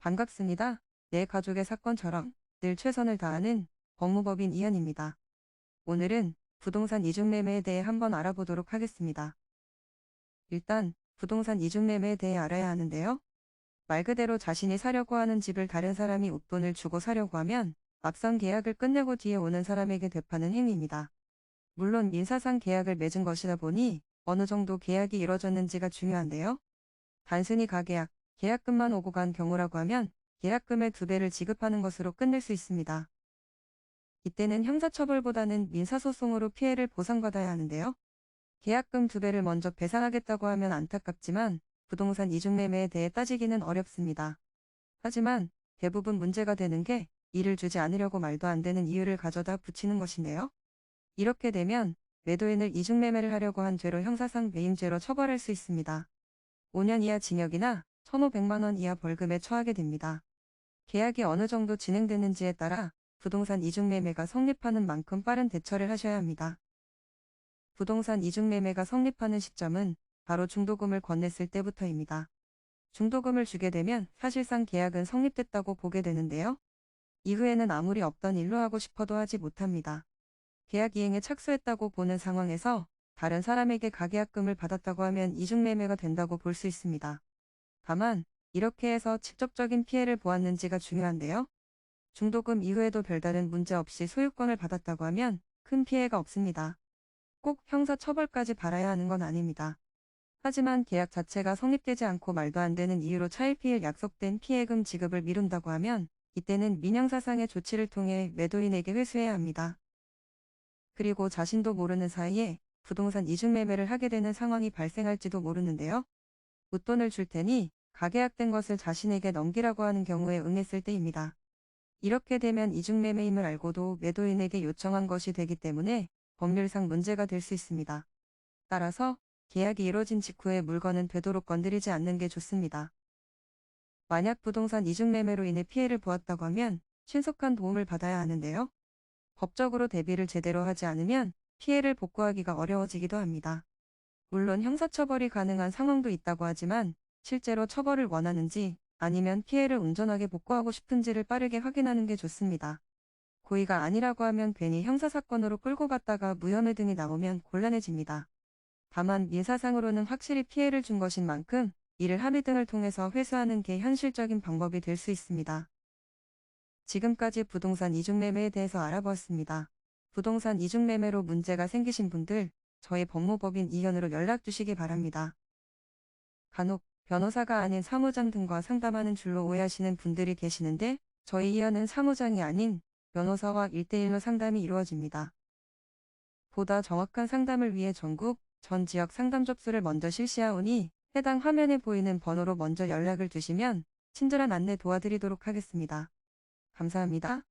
반갑습니다. 내 가족의 사건처럼 늘 최선을 다하는 법무법인 이현입니다. 오늘은 부동산 이중매매에 대해 한번 알아보도록 하겠습니다. 일단 부동산 이중매매에 대해 알아야 하는데요. 말 그대로 자신이 사려고 하는 집을 다른 사람이 웃돈을 주고 사려고 하면 앞선 계약을 끝내고 뒤에 오는 사람에게 되파는 행위입니다. 물론 민사상 계약을 맺은 것이다 보니 어느 정도 계약이 이뤄졌는지가 중요한데요. 단순히 가계약, 계약금만 오고 간 경우라고 하면 계약금의 2배를 지급하는 것으로 끝낼 수 있습니다. 이때는 형사처벌보다는 민사소송으로 피해를 보상받아야 하는데요. 계약금 2배를 먼저 배상하겠다고 하면 안타깝지만 부동산 이중매매에 대해 따지기는 어렵습니다. 하지만 대부분 문제가 되는 게 이를 주지 않으려고 말도 안 되는 이유를 가져다 붙이는 것인데요. 이렇게 되면 매도인을 이중매매를 하려고 한 죄로 형사상 매임죄로 처벌할 수 있습니다. 5년 이하 징역이나 1,500만 원 이하 벌금에 처하게 됩니다. 계약이 어느 정도 진행되는지에 따라 부동산 이중매매가 성립하는 만큼 빠른 대처를 하셔야 합니다. 부동산 이중매매가 성립하는 시점은 바로 중도금을 건넸을 때부터입니다. 중도금을 주게 되면 사실상 계약은 성립됐다고 보게 되는데요. 이후에는 아무리 없던 일로 하고 싶어도 하지 못합니다. 계약 이행에 착수했다고 보는 상황에서 다른 사람에게 가계약금을 받았다고 하면 이중매매가 된다고 볼 수 있습니다. 다만 이렇게 해서 직접적인 피해를 보았는지가 중요한데요. 중도금 이후에도 별다른 문제 없이 소유권을 받았다고 하면 큰 피해가 없습니다. 꼭 형사처벌까지 바라야 하는 건 아닙니다. 하지만 계약 자체가 성립되지 않고 말도 안 되는 이유로 차일피일 약속된 피해금 지급을 미룬다고 하면 이때는 민형사상의 조치를 통해 매도인에게 회수해야 합니다. 그리고 자신도 모르는 사이에 부동산 이중매매를 하게 되는 상황이 발생할지도 모르는데요. 웃돈을 줄 테니 가계약된 것을 자신에게 넘기라고 하는 경우에 응했을 때입니다. 이렇게 되면 이중매매임을 알고도 매도인에게 요청한 것이 되기 때문에 법률상 문제가 될 수 있습니다. 따라서 계약이 이뤄진 직후에 물건은 되도록 건드리지 않는 게 좋습니다. 만약 부동산 이중매매로 인해 피해를 보았다고 하면 신속한 도움을 받아야 하는데요. 법적으로 대비를 제대로 하지 않으면 피해를 복구하기가 어려워지기도 합니다. 물론 형사처벌이 가능한 상황도 있다고 하지만 실제로 처벌을 원하는지 아니면 피해를 온전하게 복구하고 싶은지를 빠르게 확인하는 게 좋습니다. 고의가 아니라고 하면 괜히 형사사건으로 끌고 갔다가 무혐의 등이 나오면 곤란해집니다. 다만 민사상으로는 확실히 피해를 준 것인 만큼 이를 합의 등을 통해서 회수하는 게 현실적인 방법이 될 수 있습니다. 지금까지 부동산 이중매매에 대해서 알아보았습니다. 부동산 이중매매로 문제가 생기신 분들 저희 법무법인 이현으로 연락 주시기 바랍니다. 간혹 변호사가 아닌 사무장 등과 상담하는 줄로 오해하시는 분들이 계시는데 저희 이현은 사무장이 아닌 변호사와 1대1로 상담이 이루어집니다. 보다 정확한 상담을 위해 전국, 전 지역 상담 접수를 먼저 실시하오니 해당 화면에 보이는 번호로 먼저 연락을 주시면 친절한 안내 도와드리도록 하겠습니다. 감사합니다.